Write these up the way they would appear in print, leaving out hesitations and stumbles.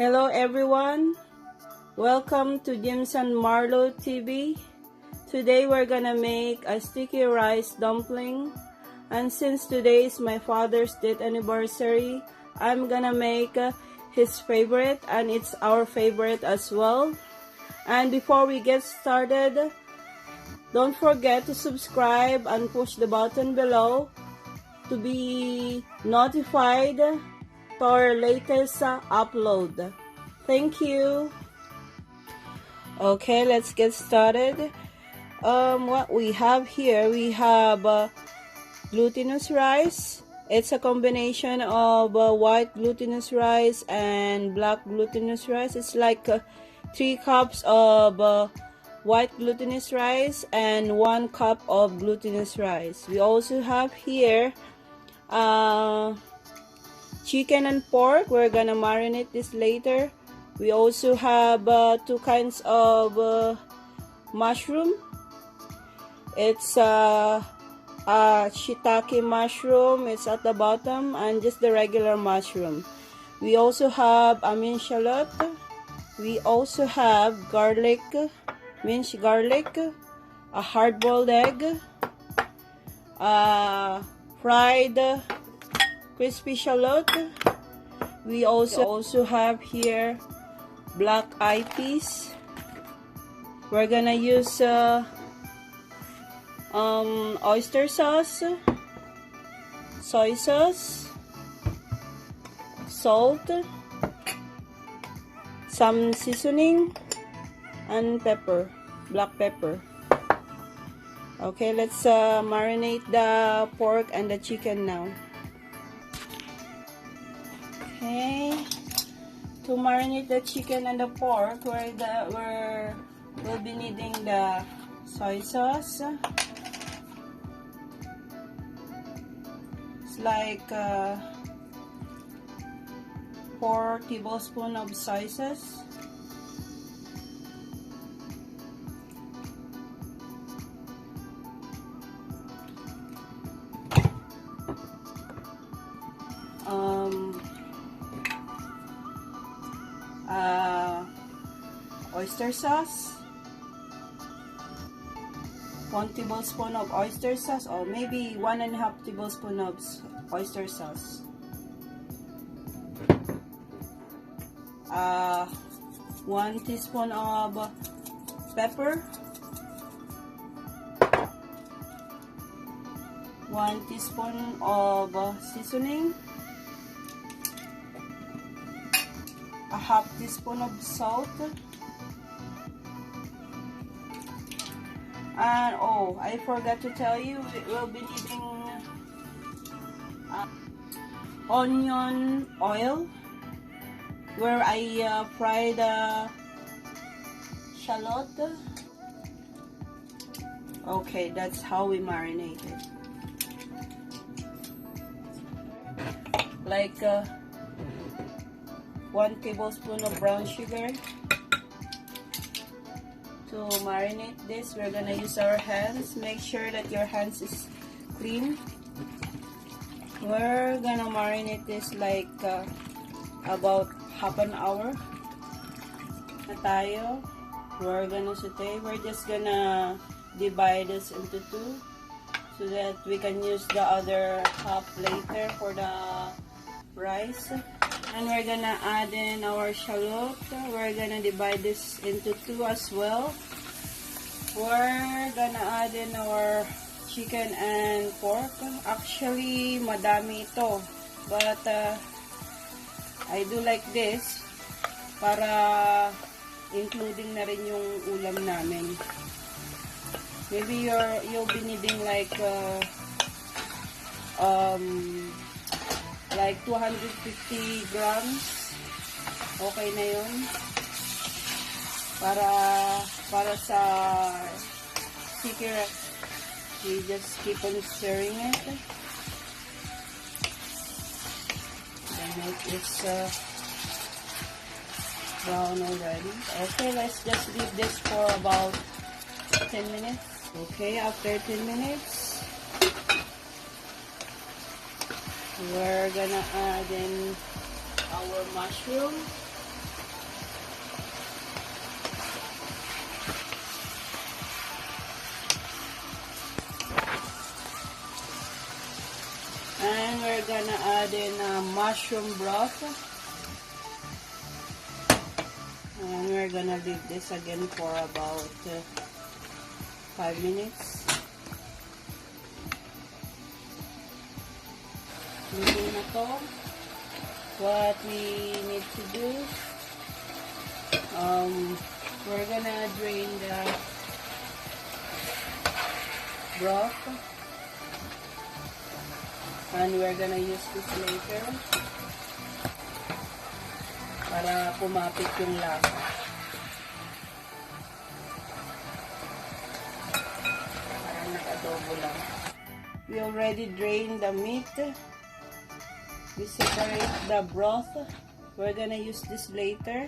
Hello everyone, welcome to Jems and Marlo TV. Today we're gonna make a sticky rice dumpling, and since today is my father's death anniversary, I'm gonna make his favorite, and it's our favorite as well. And before we get started, don't forget to subscribe and push the button below to be notified to our latest upload. Thank you. Okay, let's get started. What we have here, we have glutinous rice. It's a combination of white glutinous rice and black glutinous rice. It's like 3 cups of white glutinous rice and 1 cup of glutinous rice. We also have here chicken and pork. We're gonna marinate this later. We also have 2 kinds of mushroom. It's shiitake mushroom. It's at the bottom, and just the regular mushroom. We also have a minced shallot. We also have garlic, minced garlic, a hard-boiled egg, fried crispy shallot. We also have here black eyed peas. We're gonna use oyster sauce, soy sauce, salt, some seasoning, and pepper, black pepper. Okay, let's marinate the pork and the chicken now. Okay, to marinate the chicken and the pork, we'll be needing the soy sauce. It's like 4 tablespoons of soy sauce. Oyster sauce, 1 tablespoon of oyster sauce, or maybe 1.5 tablespoon of oyster sauce. 1 teaspoon of pepper, 1 teaspoon of seasoning, a half teaspoon of salt, and oh, I forgot to tell you, we'll be needing onion oil, where I fried shallot. Okay, that's how we marinate it. Like 1 tablespoon of brown sugar. To marinate this, we're gonna use our hands. Make sure that your hands is clean. We're gonna marinate this like about half an hour. Na tayo. We're gonna saute. We're just gonna divide this into 2 so that we can use the other half later for the rice. And we're gonna add in our shallot. We're gonna divide this into 2 as well. We're gonna add in our chicken and pork. Actually, madami ito. But I do like this para including na rin yung ulam namin. Maybe you'll be needing like 250 grams. Okay na yun. Para sa sticky rice. We just keep on stirring it. Then make it brown already. Okay, let's just leave this for about 10 minutes. Okay, after 10 minutes, we're gonna add in our mushroom. we're gonna add in mushroom broth. And we're gonna leave this again for about 5 minutes. Luto na to. What we need to do, we're gonna drain the broth. And we're gonna use this later para pumapit yung lasa. Parang nag-adobo lang. We already drained the meat. We separate the broth. We're gonna use this later.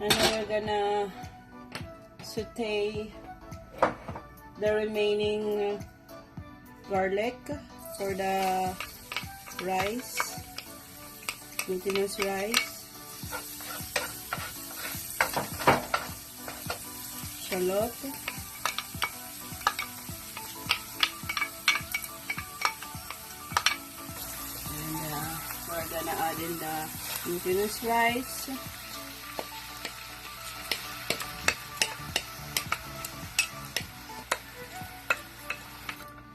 And then we're gonna saute the remaining garlic for the rice, glutinous rice, shallot, and we're gonna add in the glutinous rice.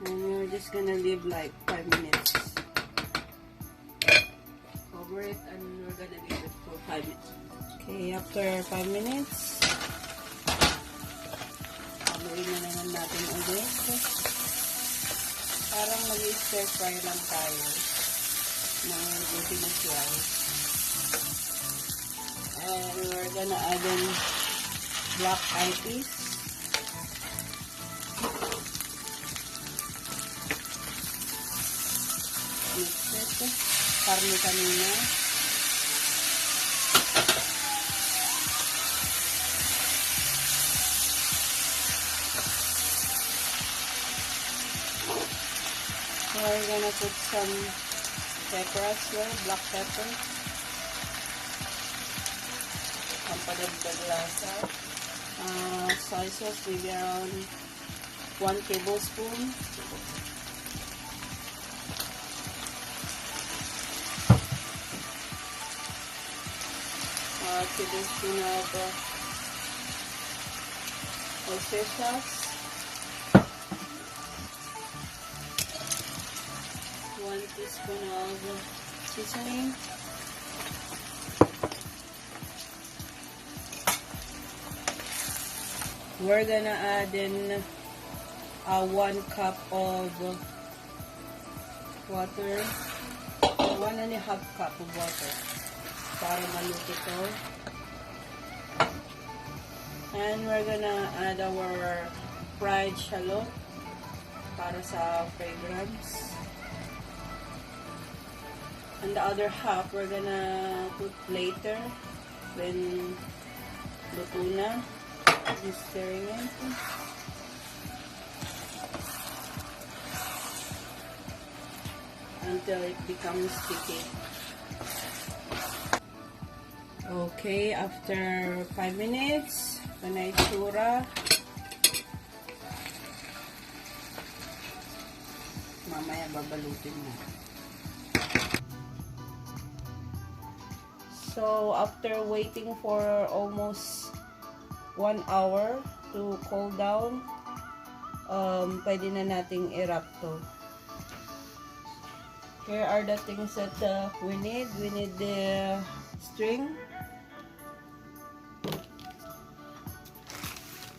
And we're just gonna leave like 5 minutes. Cover it and we're gonna leave it for 5 minutes. Okay, after 5 minutes, haluin na naman natin ulit. Parang mag-stir fry lang tayo ng glutinous rice. And we're gonna add in black eyed peas. Mix it. Karne kanina. So we're gonna put some pepper as well, black pepper. Pampadagdag lasa. Soy sauce, maybe around 1 tablespoon. Tablespoon of oyster sauce, 1 teaspoon of seasoning, we're gonna add in 1 cup of water, 1.5 cup of water para maluto ito. And we're gonna add our fried shallot para sa fragrance. And the other half we're gonna put later when luto na. Just stirring it until it becomes sticky. Okay, after 5 minutes, na itsura. Mamaya babalutin mo. So, after waiting for almost 1 hour to cool down, pwede na nating i-wrap to. Here are the things that we need. We need the string,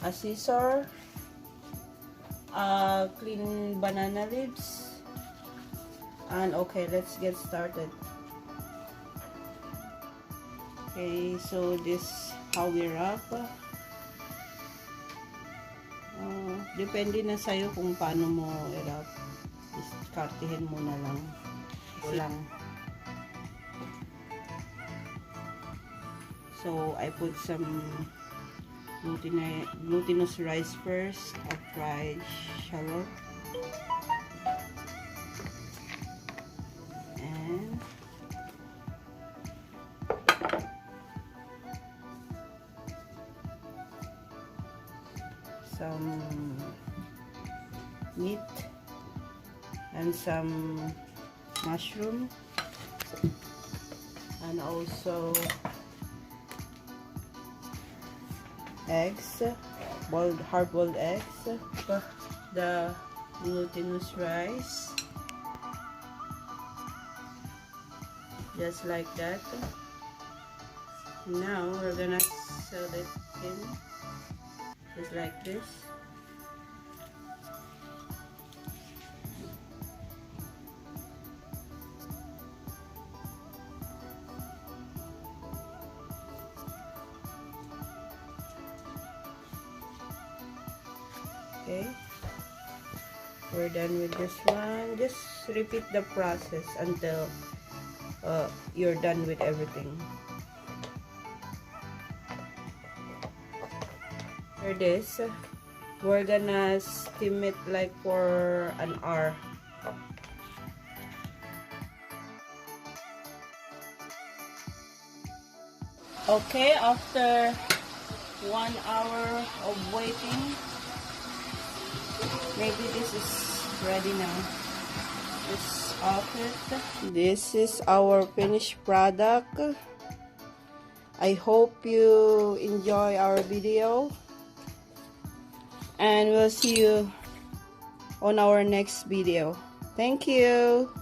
a scissor, clean banana leaves, and okay, let's get started. Okay, so this how we wrap. Depende na sa'yo kung paano mo i-wrap. Diskartihin mo na lang. Kulang. So I put some glutinous rice first, a fried shallot, and some meat and some mushroom, and also eggs, hard-boiled eggs, the glutinous rice, just like that. Now we're gonna set it in just like this. Okay, we're done with this one. Just repeat the process until you're done with everything. For this, we're gonna steam it like for an hour. Okay, after 1 hour of waiting, maybe this is ready now. Let's off it. This is our finished product. I hope you enjoy our video, and we'll see you on our next video. Thank you.